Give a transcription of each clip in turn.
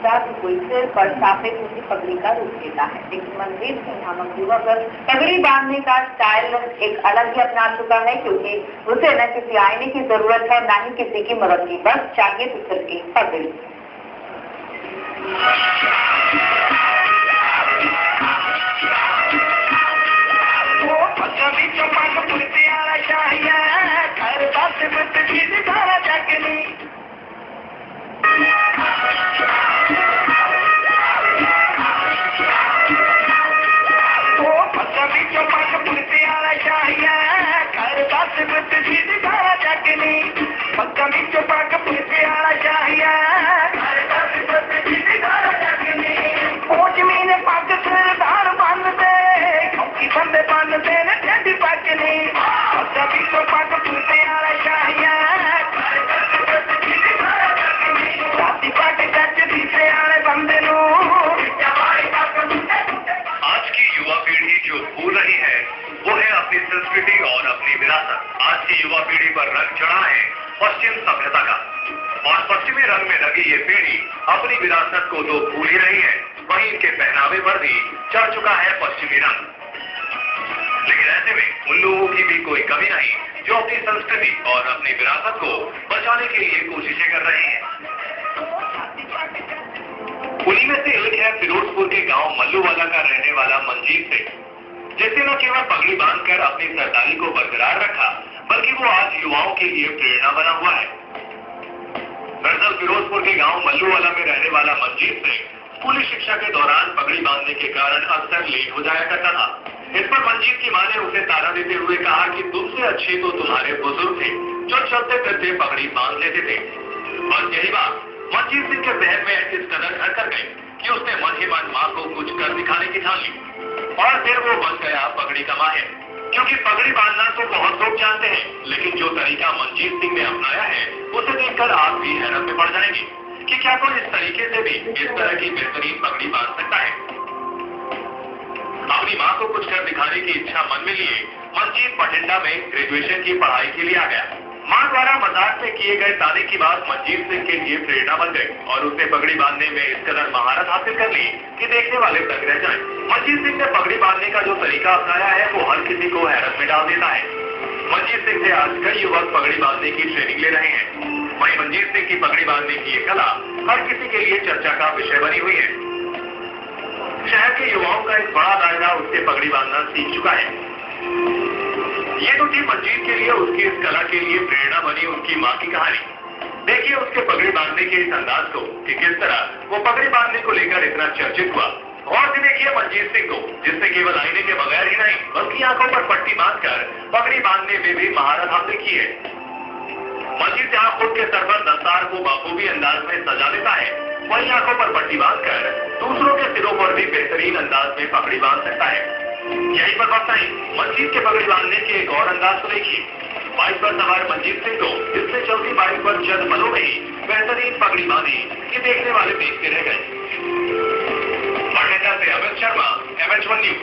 पहुंचा तो कोई सिर पर साफे की पगड़ी का रूप लेता है। लेकिन मनजीत सिंह नामक युवक पगड़ी बांधने का स्टाइल एक अलग ही अपना चुका है, क्योंकि उसे न किसी आईने की जरूरत है न ही किसी की मदद की, बस चाहिए तो सिर की पगड़ी। संस्कृति और अपनी विरासत। आज की युवा पीढ़ी पर रंग चढ़ा है पश्चिम सभ्यता का, और पश्चिमी रंग में लगी ये पीढ़ी अपनी विरासत को तो भूल ही रही है, वहीं इनके पहनावे पर भी चढ़ चुका है पश्चिमी रंग। लेकिन ऐसे में उन लोगों की भी कोई कमी नहीं जो अपनी संस्कृति और अपनी विरासत को बचाने के लिए कोशिशें कर रहे हैं। उन्हीं में से एक है फिरोजपुर के गांव मल्लूवाला का रहने वाला मनजीत सिंह, जिसने न केवल पगड़ी बांधकर अपनी सरदारी को बरकरार रखा, बल्कि वो आज युवाओं के लिए प्रेरणा बना हुआ है। दरअसल फिरोजपुर के गांव मल्लूवाला में रहने वाला मनजीत सिंह स्कूली शिक्षा के दौरान पगड़ी बांधने के कारण अक्सर लेट हो जाया करता था। इस पर मनजीत की मां ने उसे ताना देते हुए कहा कि तुमसे अच्छे तो तुम्हारे बुजुर्ग थे जो चलते फिरते पगड़ी बांध लेते थे। और यही बात मनजीत सिंह के जहन में इस कदर घर कर गई कि उसने मन ही मन मां को कुछ कर दिखाने की ठान ली, और फिर वो बन गया पगड़ी का माहिर। क्योंकि पगड़ी बांधना तो बहुत लोग जानते हैं, लेकिन जो तरीका मनजीत सिंह ने अपनाया है उसे देखकर आप भी हैरत में पड़ जाएंगे कि क्या कोई इस तरीके से भी इस तरह की बेहतरीन पगड़ी बांध सकता है। अपनी मां को कुछ कर दिखाने की इच्छा मन में लिए मनजीत बठिंडा में ग्रेजुएशन की पढ़ाई के लिए आ गया। मां द्वारा मजाक में किए गए ताने की बात मनजीत सिंह के लिए प्रेरणा बन गई, और उसने पगड़ी बांधने में इस कदर महारत हासिल कर ली कि देखने वाले तक रह जाएं। मनजीत सिंह ने पगड़ी बांधने का जो तरीका अपनाया है वो हर किसी को हैरत में डाल देता है। मनजीत सिंह से आज कई युवक पगड़ी बांधने की ट्रेनिंग ले रहे हैं। वहीं मनजीत सिंह की पगड़ी बांधने की ये कला हर किसी के लिए चर्चा का विषय बनी हुई है। शहर के युवाओं का एक बड़ा दायरा उससे पगड़ी बांधना सीख चुका है। ये तो थी मनजीत के लिए उसकी इस कला के लिए प्रेरणा बनी उनकी मां की कहानी। देखिए उसके पगड़ी बांधने के इस अंदाज को कि किस तरह वो पगड़ी बांधने को लेकर इतना चर्चित हुआ। और भी देखिए मनजीत सिंह को, जिसने केवल आईने के बगैर ही नहीं बल्कि आंखों पर पट्टी बांधकर पगड़ी बांधने में भी महारत हासिल की है। मनजीत जहां खुद के सर पर दस्तार को बखूबी अंदाज में सजा देता है, वहीं आंखों पर पट्टी बांधकर दूसरों के सिरों पर भी बेहतरीन अंदाज में पगड़ी बांध सकता है। यही पर बात नहीं, मनजीत के पगड़ी बांधने के एक और अंदाज को देखिए। बाइक पर सवार मनजीत सिंह को जिसने चलती बाइक पर चंद पलों में ही बेहतरीन पगड़ी बांधी कि देखने वाले देखते रह गए। बठिंडा से अमित शर्मा, MH1 न्यूज।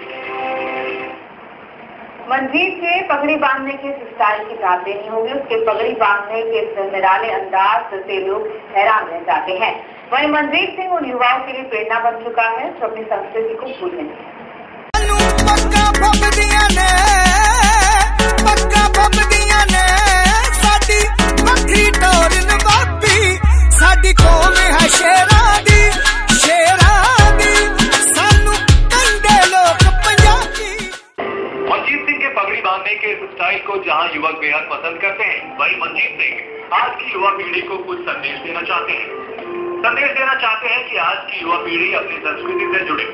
मनजीत के पगड़ी बांधने के स्टाइल की बात नहीं होगी, उसके पगड़ी बांधने के इस निराले अंदाज से लोग हैरान रह जाते हैं। वहीं मनजीत सिंह उन युवाओं के लिए प्रेरणा बन चुका है जो अपनी संस्कृति को भूल नहीं है। बांधने के इस स्टाइल को जहां युवक बेहद पसंद करते हैं, वहीं मनजीत सिंह आज की युवा पीढ़ी को कुछ संदेश देना चाहते हैं कि आज की युवा पीढ़ी अपनी संस्कृति से जुड़े।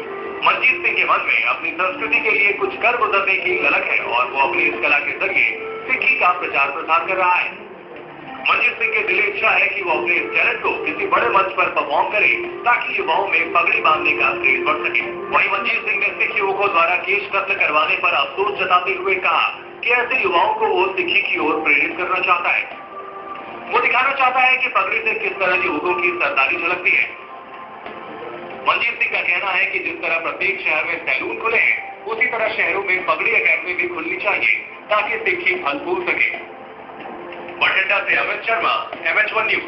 मनजीत सिंह के मन में अपनी संस्कृति के लिए कुछ कर गुजरने की ललक है, और वो अपनी इस कला के जरिए सिक्खी का प्रचार प्रसार कर रहा है। मनजीत सिंह की दिली इच्छा है कि वो अपने इस टैलेंट को किसी बड़े मंच पर परफॉर्म करे ताकि युवाओं में पगड़ी बांधने का क्रेज बढ़ सके। वहीं मनजीत सिंह ने सिख युवकों द्वारा केश कत्ल करवाने पर अफसोस जताते हुए कहा कि ऐसे युवाओं को वो सिक्खी की ओर प्रेरित करना चाहता है। वो दिखाना चाहता है कि पगड़ी से किस तरह युवकों की सरदारी झलकती है। मनजीत सिंह का कहना है कि जिस तरह प्रत्येक शहर में सैलून खुले हैं, उसी तरह शहरों में पगड़ी अकेडमी भी खुलनी चाहिए ताकि सिक्खी फल फूल सके। बठिंडा से अमित शर्मा, MH1 न्यूज।